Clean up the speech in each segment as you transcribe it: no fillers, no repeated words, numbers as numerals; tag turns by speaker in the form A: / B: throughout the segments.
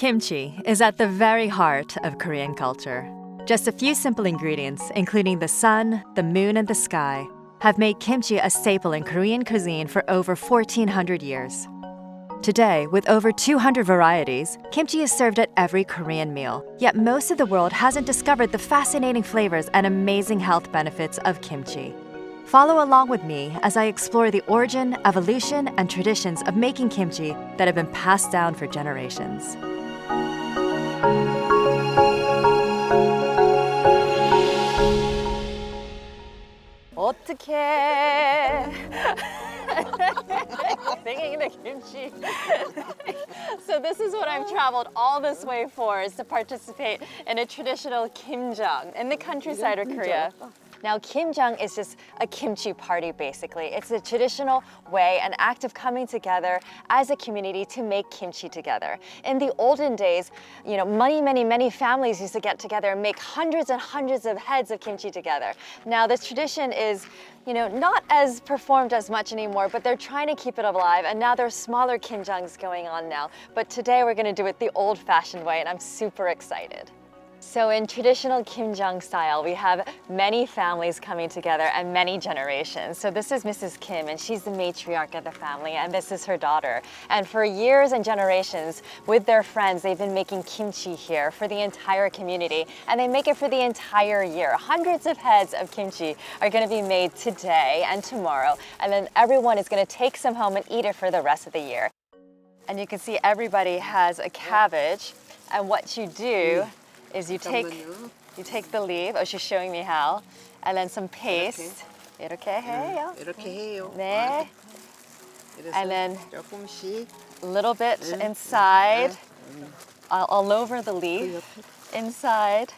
A: Kimchi is at the very heart of Korean culture. Just a few simple ingredients, including the sun, the moon, and the sky, have made kimchi a staple in Korean cuisine for over 1,400 years. Today, with over 200 varieties, kimchi is served at every Korean meal. Yet most of the world hasn't discovered the fascinating flavors and amazing health benefits of kimchi. Follow along with me as I explore the origin, evolution, and traditions of making kimchi that have been passed down for generations. 어떡해. Singing the kimchi. So this is what I've traveled all this way for, is to participate in a traditional kimjang in the countryside of Korea. Now, kimjang is just a kimchi party, basically. It's a traditional way, an act of coming together as a community to make kimchi together. In the olden days, many families used to get together and make hundreds and hundreds of heads of kimchi together. Now, this tradition is, not as performed as much anymore, but they're trying to keep it alive. And now there's smaller kimjangs going on now. But today we're going to do it the old-fashioned way, and I'm super excited. So in traditional kimjang style, we have many families coming together and many generations. So this is Mrs. Kim, and she's the matriarch of the family, and this is her daughter. And for years and generations, with their friends, they've been making kimchi here for the entire community, and they make it for the entire year. Hundreds of heads of kimchi are going to be made today and tomorrow, and then everyone is going to take some home and eat it for the rest of the year. And you can see everybody has a cabbage, and what you do is you take the leaf, she's showing me how, and then some paste. 이렇게 해요.
B: 이렇게 해요.
A: 네. And then
B: 조금씩
A: a little bit inside, all over the leaf, inside,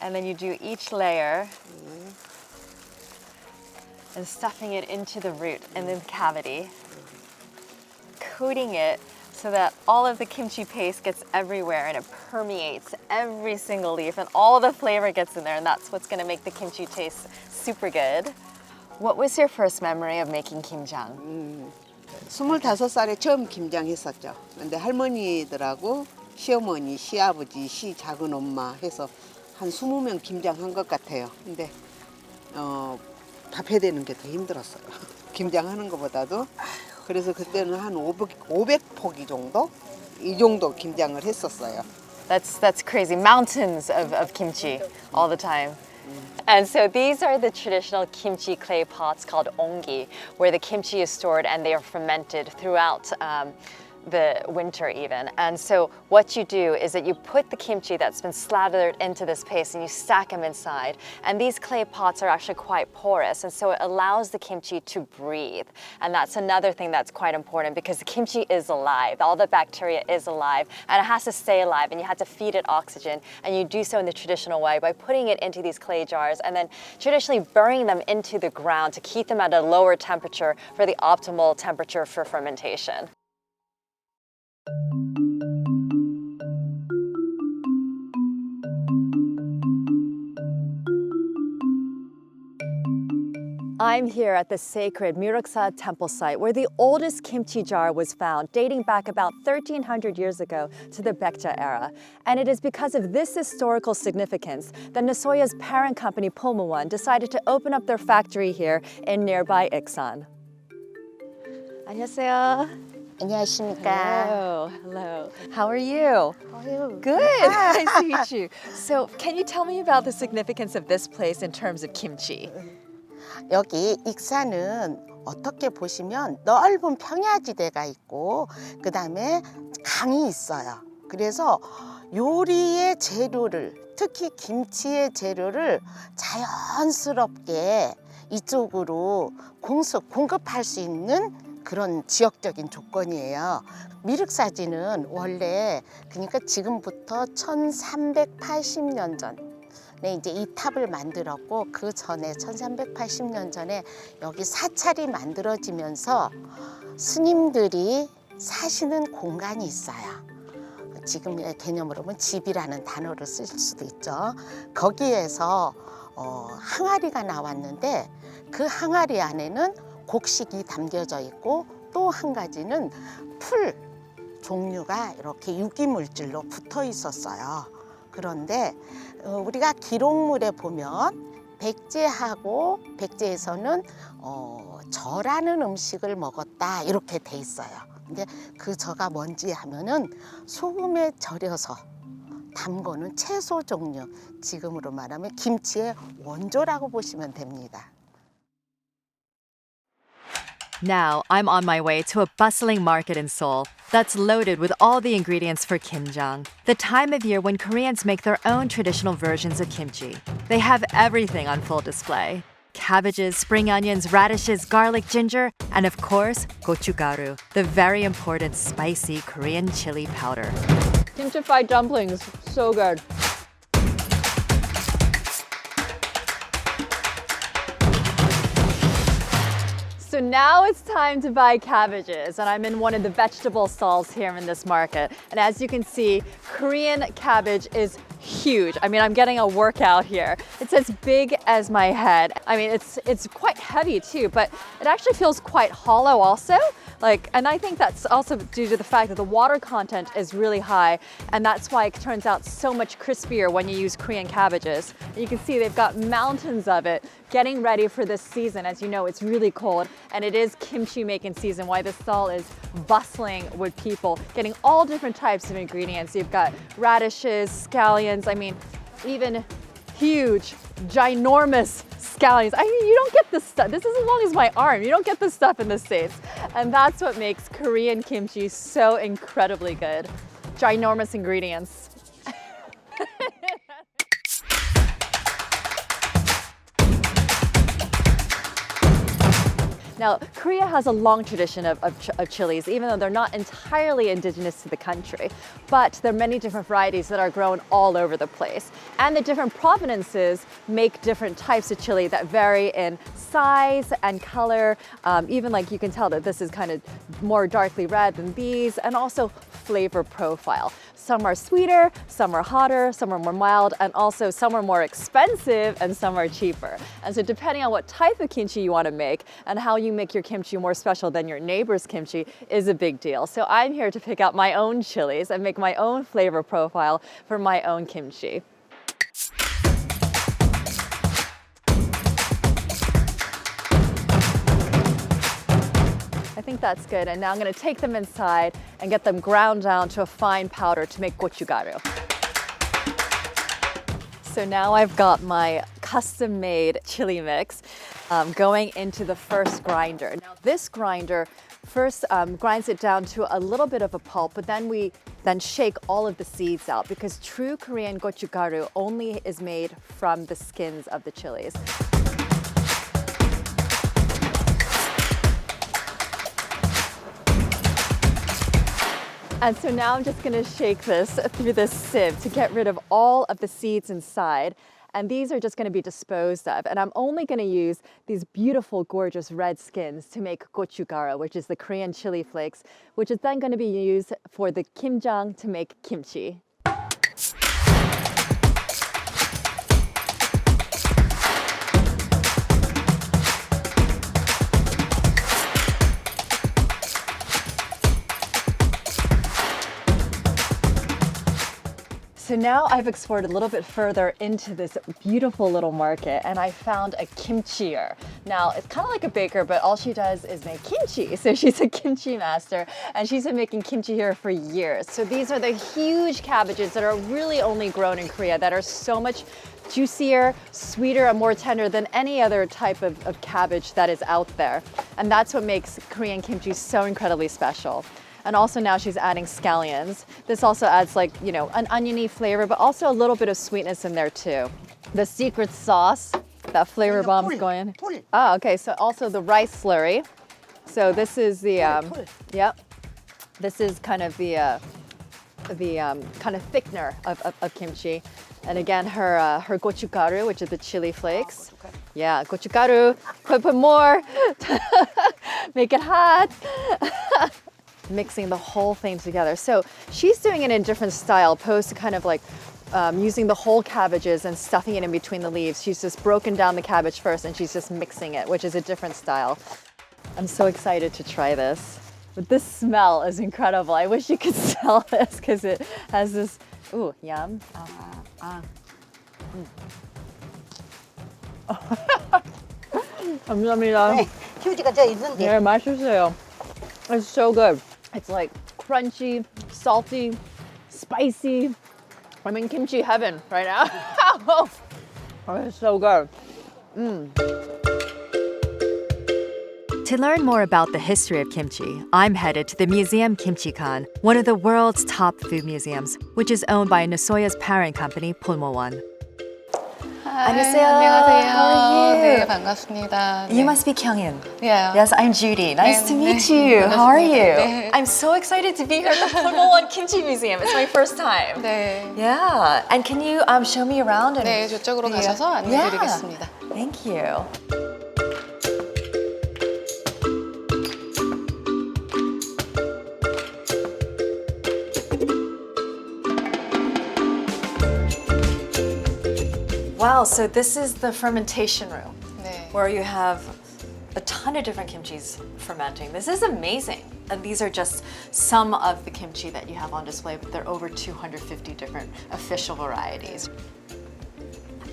A: and then you do each layer, and stuffing it into the root and the cavity, coating it so that all of the kimchi paste gets everywhere and it permeates every single leaf and all the flavor gets in there, and that's what's going to make the kimchi taste super good. What was your first memory of making kimjang?
B: 25살에 처음 김장 했었죠. 근데 할머니들하고 시어머니, 시아버지, 시작은 엄마 해서 한 20명 김장한 것 같아요. 근데 밥해 되는 게 더 힘들었어요. 김장하는 것보다도. 그래서 그때는 한 500포기 정도? 이 정도 김장을 했었어요.
A: That's crazy. Mountains of kimchi all the time. And so these are the traditional kimchi clay pots called ongi, where the kimchi is stored and they are fermented throughout the winter even. And so what you do is that you put the kimchi that's been slathered into this paste and you stack them inside. And these clay pots are actually quite porous, and so it allows the kimchi to breathe. And that's another thing that's quite important, because the kimchi is alive. All the bacteria is alive, and it has to stay alive, and you have to feed it oxygen. And you do so in the traditional way by putting it into these clay jars and then traditionally burying them into the ground to keep them at a lower temperature for the optimal temperature for fermentation. I'm here at the sacred Myeoksa temple site, where the oldest kimchi jar was found, dating back about 1,300 years ago to the Baekja era. And it is because of this historical significance that Nasoya's parent company, Pulmuwon, decided to open up their factory here in nearby Iksan. 안녕하세요.
C: 안녕하십니까.
A: Hello. How are you?
C: you?
A: Good. Nice to meet you. So, can you tell me about the significance of this place in terms of kimchi?
C: 여기 익산은 어떻게 보시면 넓은 평야지대가 있고 그다음에 강이 있어요. 그래서 요리의 재료를, 특히 김치의 재료를 자연스럽게 이쪽으로 공급할 수 있는 그런 지역적인 조건이에요. 미륵사지는 원래 그러니까 지금부터 1380년 전에 이제 이 탑을 만들었고, 그 전에 1380년 전에 여기 사찰이 만들어지면서 스님들이 사시는 공간이 있어요. 지금의 개념으로 보면 집이라는 단어를 쓸 수도 있죠. 거기에서 항아리가 나왔는데 그 항아리 안에는 곡식이 담겨져 있고, 또 한 가지는 풀, 종류가 이렇게 유기물질로 붙어 있었어요. 그런데 우리가 기록물에 보면 백제하고 백제에서는 저라는 음식을 먹었다 이렇게 돼 있어요. 근데 그 저가 뭔지 하면은 소금에 절여서 담그는 채소 종류, 지금으로 말하면 김치의 원조라고 보시면 됩니다.
A: Now, I'm on my way to a bustling market in Seoul that's loaded with all the ingredients for kimjang, the time of year when Koreans make their own traditional versions of kimchi. They have everything on full display. Cabbages, spring onions, radishes, garlic, ginger, and of course, gochugaru, the very important spicy Korean chili powder. Kimchi fried dumplings, so good. So now it's time to buy cabbages, and I'm in one of the vegetable stalls here in this market. And as you can see, Korean cabbage is huge. I mean, I'm getting a workout here. It's as big as my head. I mean, it's quite heavy too, but it actually feels quite hollow also. And I think that's also due to the fact that the water content is really high, and that's why it turns out so much crispier when you use Korean cabbages. And you can see they've got mountains of it getting ready for this season. As you know, it's really cold, and it is kimchi making season, why this stall is bustling with people getting all different types of ingredients. You've got radishes, scallions, I mean, even huge, ginormous scallions. I mean, you don't get this stuff. This is as long as my arm. You don't get this stuff in the States. And that's what makes Korean kimchi so incredibly good. Ginormous ingredients. Now, Korea has a long tradition of chilies, even though they're not entirely indigenous to the country. But there are many different varieties that are grown all over the place. And the different provenances make different types of chili that vary in size and color. Even like you can tell that this is kind of more darkly red than these, and also flavor profile. Some are sweeter, some are hotter, some are more mild, and also some are more expensive and some are cheaper. And so depending on what type of kimchi you want to make and how you make your kimchi more special than your neighbor's kimchi is a big deal. So I'm here to pick out my own chilies and make my own flavor profile for my own kimchi. I think that's good. And now I'm going to take them inside and get them ground down to a fine powder to make gochugaru. So now I've got my custom-made chili mix going into the first grinder. Now this grinder first grinds it down to a little bit of a pulp, but then we shake all of the seeds out, because true Korean gochugaru only is made from the skins of the chilies. And so now I'm just gonna shake this through this sieve to get rid of all of the seeds inside. And these are just gonna be disposed of. And I'm only gonna use these beautiful, gorgeous red skins to make gochugaru, which is the Korean chili flakes, which is then gonna be used for the kimjang to make kimchi. So now I've explored a little bit further into this beautiful little market, and I found a kimchier. Now, it's kind of like a baker, but all she does is make kimchi. So she's a kimchi master, and she's been making kimchi here for years. So these are the huge cabbages that are really only grown in Korea, that are so much juicier, sweeter, and more tender than any other type of cabbage that is out there. And that's what makes Korean kimchi so incredibly special. And also now she's adding scallions. This also adds, like, you know, an oniony flavor, but also a little bit of sweetness in there too. The secret sauce, that flavor bomb's going in. Oh, okay, so also the rice slurry. So this is the, yep. This is kind of the kind of thickener of kimchi. And again, her gochugaru, which is the chili flakes. Yeah, gochugaru, put more, make it hot. Mixing the whole thing together. So she's doing it in a different style, opposed to kind of like using the whole cabbages and stuffing it in between the leaves. She's just broken down the cabbage first and she's just mixing it, which is a different style. I'm so excited to try this. But this smell is incredible. I wish you could smell this because it has this, ooh, yum. 감사합니다.
C: 휴지가 저 있는데.
A: 네, 맛있어요. It's so good. It's like crunchy, salty, spicy. I'm in kimchi heaven right now. Oh, it's so good. To learn more about the history of kimchi, I'm headed to the Museum Kimchi-kan, one of the world's top food museums, which is owned by Nasoya's parent company, Pulmowon. 안녕하세요.
D: 안녕하세요.
A: How are you?
D: 네, 반갑습니다.
A: You must be Kyungin.
D: Yeah.
A: Yes, I'm Judy. Nice
D: 네,
A: to meet
D: 네.
A: you. How are you?
D: 네.
A: I'm so excited to be here at the Pulmowon Kimchi Museum. It's my first time.
D: 네.
A: Yeah. And can you show me around? And
D: 네, 저쪽으로 가셔서 안내드리겠습니다.
A: Thank you. Wow, so this is the fermentation room
D: 네.
A: where you have a ton of different kimchis fermenting. This is amazing. And these are just some of the kimchi that you have on display, but there are over 250 different official varieties.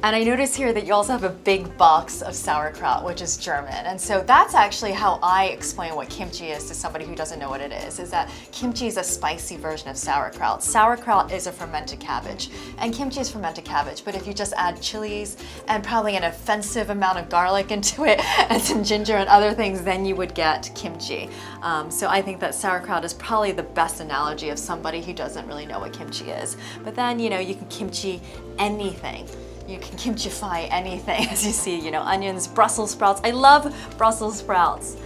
A: And I notice here that you also have a big box of sauerkraut, which is German. And so that's actually how I explain what kimchi is to somebody who doesn't know what it is that kimchi is a spicy version of sauerkraut. Sauerkraut is a fermented cabbage, and kimchi is fermented cabbage. But if you just add chilies and probably an offensive amount of garlic into it and some ginger and other things, then you would get kimchi. So I think that sauerkraut is probably the best analogy of somebody who doesn't really know what kimchi is. But then, you can kimchi anything. You can kimchify anything, as you see, onions, Brussels sprouts. I love Brussels sprouts.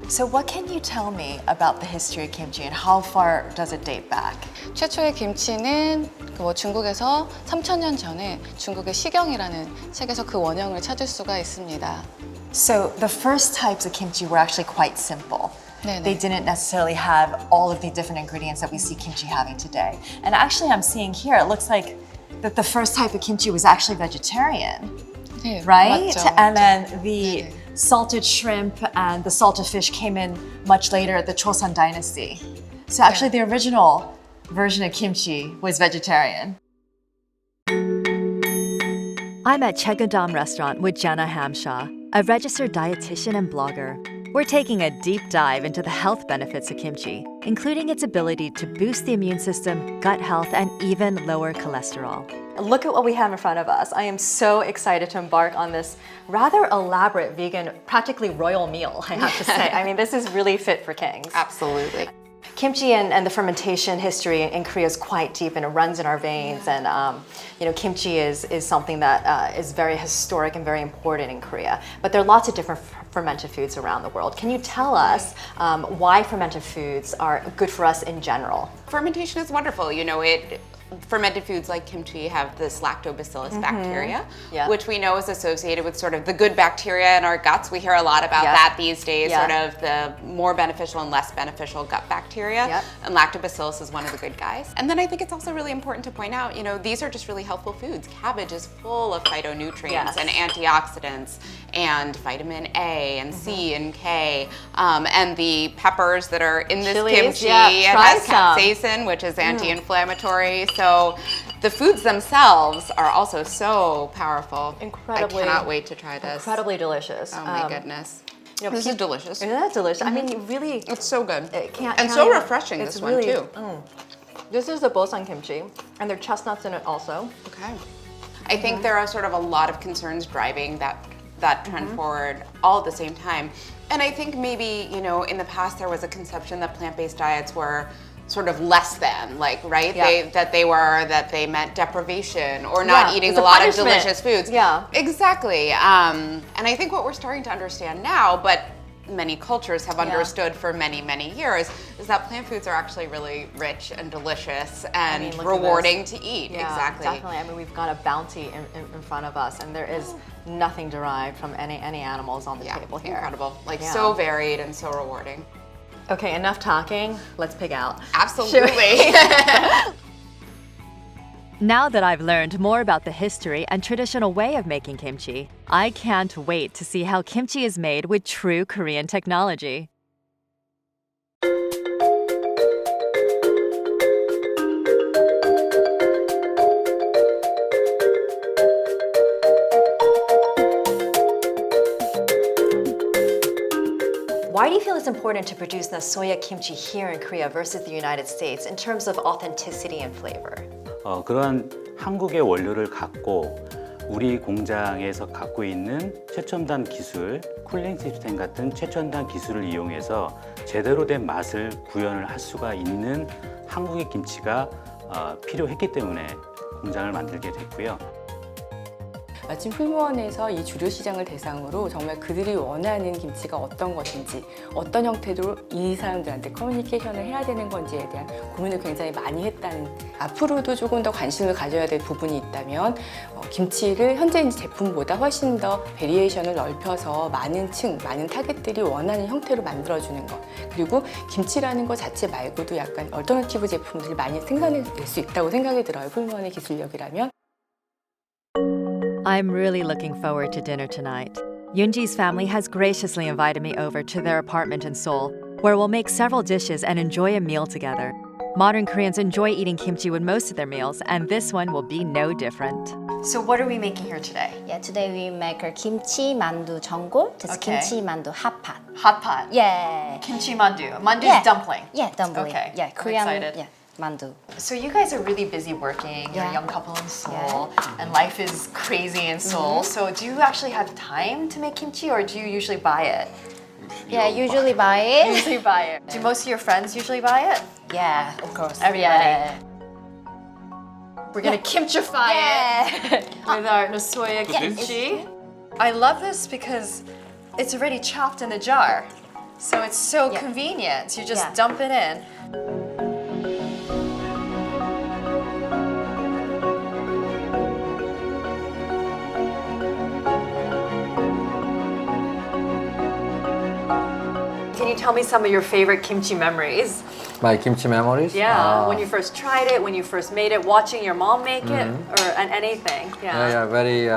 A: So what can you tell me about the history of kimchi and how far does it date back?
D: 최초의 김치는 중국에서 3,000년 전에 중국의 시경이라는 책에서 그 원형을 찾을 수가 있습니다.
A: So the first types of kimchi were actually quite simple.
D: 네네.
A: They didn't necessarily have all of the different ingredients that we see kimchi having today. And actually I'm seeing here, it looks like that the first type of kimchi was actually vegetarian,
D: 네,
A: right?
D: 맞죠.
A: And then the
D: 네네.
A: salted shrimp and the salted fish came in much later, the Chosun dynasty. So actually the original version of kimchi was vegetarian. I'm at Chegodam restaurant with Jenna Hamshaw, a registered dietitian and blogger. We're taking a deep dive into the health benefits of kimchi, including its ability to boost the immune system, gut health, and even lower cholesterol. Look at what we have in front of us. I am so excited to embark on this rather elaborate vegan, practically royal meal, I have to say. I mean, this is really fit for kings.
D: Absolutely.
A: Kimchi and the fermentation history in Korea is quite deep and it runs in our veins. And kimchi is something that is very historic and very important in Korea. But there are lots of different fermented foods around the world. Can you tell us why fermented foods are good for us in general?
E: Fermentation is wonderful. Fermented foods like kimchi have this lactobacillus bacteria,
A: Yeah.
E: which we know is associated with sort of the good bacteria in our guts. We hear a lot about
A: Yeah.
E: that these days,
A: Yeah.
E: sort of the more beneficial and less beneficial gut bacteria.
A: Yep.
E: And lactobacillus is one of the good guys. And then I think it's also really important to point out, these are just really healthful foods. Cabbage is full of phytonutrients
A: Yes.
E: and antioxidants and vitamin A and C and K. And the peppers that are in this
A: Chilies,
E: kimchi,
A: yeah,
E: it
A: try
E: has
A: some.
E: capsaicin, which is anti-inflammatory. So the foods themselves are also so powerful.
A: Incredibly-
E: I cannot wait to try this.
A: Incredibly delicious.
E: Oh my goodness. This is delicious.
A: Isn't that delicious? I mean, you really
E: It's so good.
A: can't
E: so
A: even-
E: refreshing,
A: it's
E: this
A: really-
E: one too.
A: This is the bosan kimchi, and there are chestnuts in it also.
E: Okay. I think there are sort of a lot of concerns driving that trend forward all at the same time. And I think maybe, in the past there was a conception that plant-based diets were sort of less than, right?
A: Yeah.
E: That they meant deprivation or not
A: Yeah,
E: eating
A: it's
E: a
A: a
E: lot of
A: punishment.
E: delicious foods.
A: Yeah.
E: Exactly. And I think what we're starting to understand now, but many cultures have
A: Yeah.
E: understood for many, many years, is that plant foods are actually really rich and delicious and
A: look at
E: rewarding
A: this.
E: to eat.
A: Yeah,
E: Exactly.
A: definitely. I mean, we've got a bounty in front of us, and there is nothing derived from any animals on the
E: Yeah,
A: table here.
E: incredible.
A: Yeah.
E: So varied and so rewarding.
A: Okay, enough talking. Let's pig out.
E: Absolutely.
A: Now that I've learned more about the history and traditional way of making kimchi, I can't wait to see how kimchi is made with true Korean technology. Why do you feel it's important to produce Nasoya kimchi here in Korea versus the United States in terms of authenticity and flavor?
F: 그런 한국의 원료를 갖고 우리 공장에서 갖고 있는 최첨단 기술, 쿨링 시스템 같은 최첨단 기술을 이용해서 제대로 된 맛을 구현을 할 수가 있는 한국의 김치가 필요했기 때문에 공장을 만들게 됐고요.
D: 마침 풀무원에서 이 주류 시장을 대상으로 정말 그들이 원하는 김치가 어떤 것인지, 어떤 형태로 이 사람들한테 커뮤니케이션을 해야 되는 건지에 대한 고민을 굉장히 많이 했다는, 앞으로도 조금 더 관심을 가져야 될 부분이 있다면 김치를 현재 제품보다 훨씬 더 베리에이션을 넓혀서 많은 층, 많은 타겟들이 원하는 형태로 만들어주는 것, 그리고 김치라는 것 자체 말고도 약간 얼터너티브 제품들을 많이 생산해낼 수 있다고 생각이 들어요. 풀무원의 기술력이라면.
A: I'm really looking forward to dinner tonight. Yoonji's family has graciously invited me over to their apartment in Seoul, where we'll make several dishes and enjoy a meal together. Modern Koreans enjoy eating kimchi with most of their meals, and this one will be no different. So what are we making here today?
G: Yeah, today we make a kimchi mandu 전골. This
A: Okay.
G: kimchi mandu hot pot.
A: Hot pot.
G: Yeah.
A: Kimchi mandu. Mandu
G: Yeah.
A: is dumpling.
G: Yeah, dumpling.
A: Okay,
G: Yeah,
A: I'm
G: Korean.
A: excited.
G: Yeah, mandu.
A: So you guys are really busy working. You're a
G: Yeah.
A: young couple in Seoul, and life is crazy in Seoul. So do you actually have time to make kimchi, or do you usually buy it?
G: Yeah, usually buy it.
A: Usually buy it. Do most of your friends usually buy it?
G: Yeah, of course.
A: Everybody.
G: Yeah.
A: We're gonna kimchify it with our Nasoya kimchi. I love this because it's already chopped in a jar. So it's so
G: Yeah.
A: convenient. You just
G: Yeah.
A: dump it in. Can you tell me some of your favorite kimchi memories?
H: My kimchi memories?
A: Yeah, when you first tried it, when you first made it, watching your mom make it, or anything.
H: Yeah, very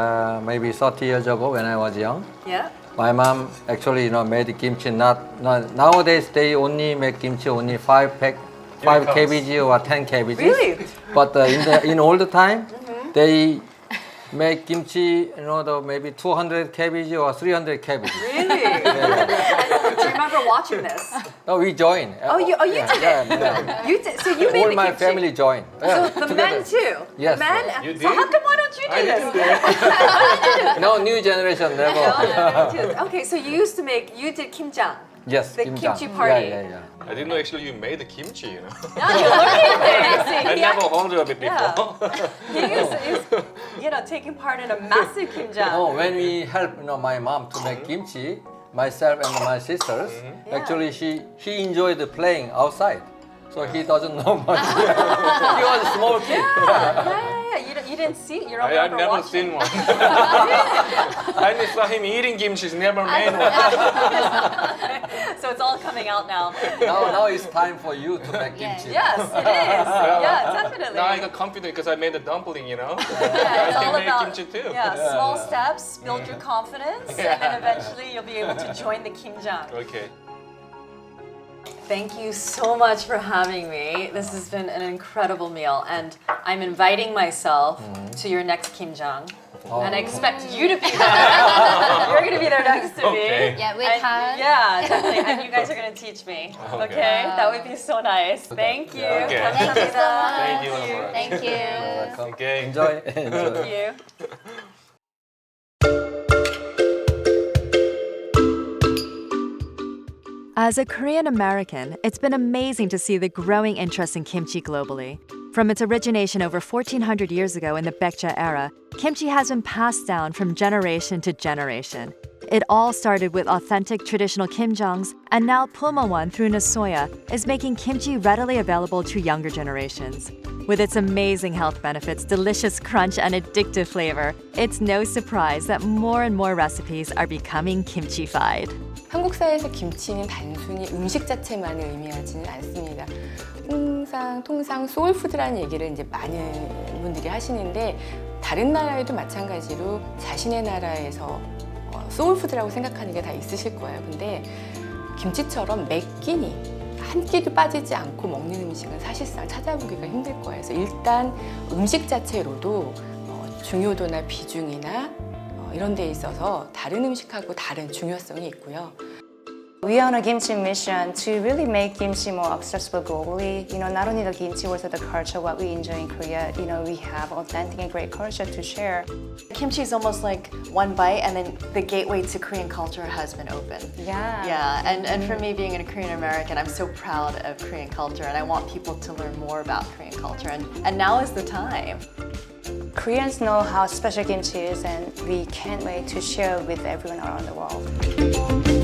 H: maybe 30 years ago when I was young.
A: Yeah.
H: My mom actually, made kimchi. Not nowadays they only make kimchi only 5 kg or 10 kg.
A: Really?
H: But in old time, they make kimchi, maybe 200 kg or 300 kg.
A: Really? Do you remember watching this?
H: No, we join.
A: Oh, you did it.
H: Yeah.
A: You did. So you made
H: All
A: the
H: my
A: kimchi.
H: family join.
A: So the men too.
H: Yes.
A: The men.
H: You
A: So how come why don't you do this?
H: No, new generation never.
A: Okay, so you did kimjang.
H: Yes,
A: The
H: kimchi.
A: kimchi party.
H: Yeah.
I: I didn't know actually you made the kimchi, you know.
A: Now you're learning things.
I: I never heard of it before.
A: He is taking part in a massive kimjang.
H: Oh, when we help, my mom to make kimchi, myself and my sisters, actually he enjoyed playing outside, so he doesn't know much. He was a small kid.
A: Yeah. You didn't see. You don't
I: I've
A: remember
I: never
A: watching.
I: seen one. I only saw him eating kimchi, he's never made one.
A: So it's all coming out now.
H: Now it's time for you to make kimchi.
A: Yes, it is. Yeah, definitely.
I: Now I got confident because I made the dumpling, you know.
A: Yeah, it's
I: I
A: all
I: can make
A: about
I: kimchi too.
A: small steps, build your confidence, and then eventually you'll be able to join the kimjang.
I: Okay.
A: Thank you so much for having me. This has been an incredible meal, and I'm inviting myself to your next kimjang. And I expect you to be there. You're going to be there next to
I: Okay.
A: me.
G: Yeah, with
A: And-
G: Han.
A: Yeah, definitely. And you guys are going to teach me. Okay? That would be so nice. Thank you.
I: Okay.
G: Thank you so much.
I: Thank you very much.
G: Thank you.
H: Welcome.
I: Okay.
H: Enjoy.
A: Thank you. As a Korean American, it's been amazing to see the growing interest in kimchi globally. From its origination over 1400 years ago in the Baekje era, kimchi has been passed down from generation to generation. It all started with authentic traditional kimjangs, and now Pulmawan through Nasoya is making kimchi readily available to younger generations. With its amazing health benefits, delicious crunch, and addictive flavor, it's no surprise that more and more recipes are becoming kimchi-fied.
D: 한국사에서 김치는 단순히 음식 자체만을 의미하지는 않습니다. 통상 소울푸드라는 얘기를 이제 많은 분들이 하시는데 다른 나라에도 마찬가지로 자신의 나라에서 소울푸드라고 생각하는 게 다 있으실 거예요. 근데 김치처럼 매 끼니 한 끼도 빠지지 않고 먹는 음식은 사실상 찾아보기가 힘들 거예요. 그래서 일단 음식 자체로도 중요도나 비중이나 이런 데 있어서 다른 음식하고 다른 중요성이 있고요.
G: We are on a kimchi mission to really make kimchi more accessible globally. Not only the kimchi, also the culture, what we enjoy in Korea. We have authentic and great culture to share.
A: Kimchi is almost like one bite and then the gateway to Korean culture has been opened.
G: Yeah.
A: Yeah, and for me being a Korean American, I'm so proud of Korean culture and I want people to learn more about Korean culture and now is the time.
G: Koreans know how special kimchi is, and we can't wait to share with everyone around the world.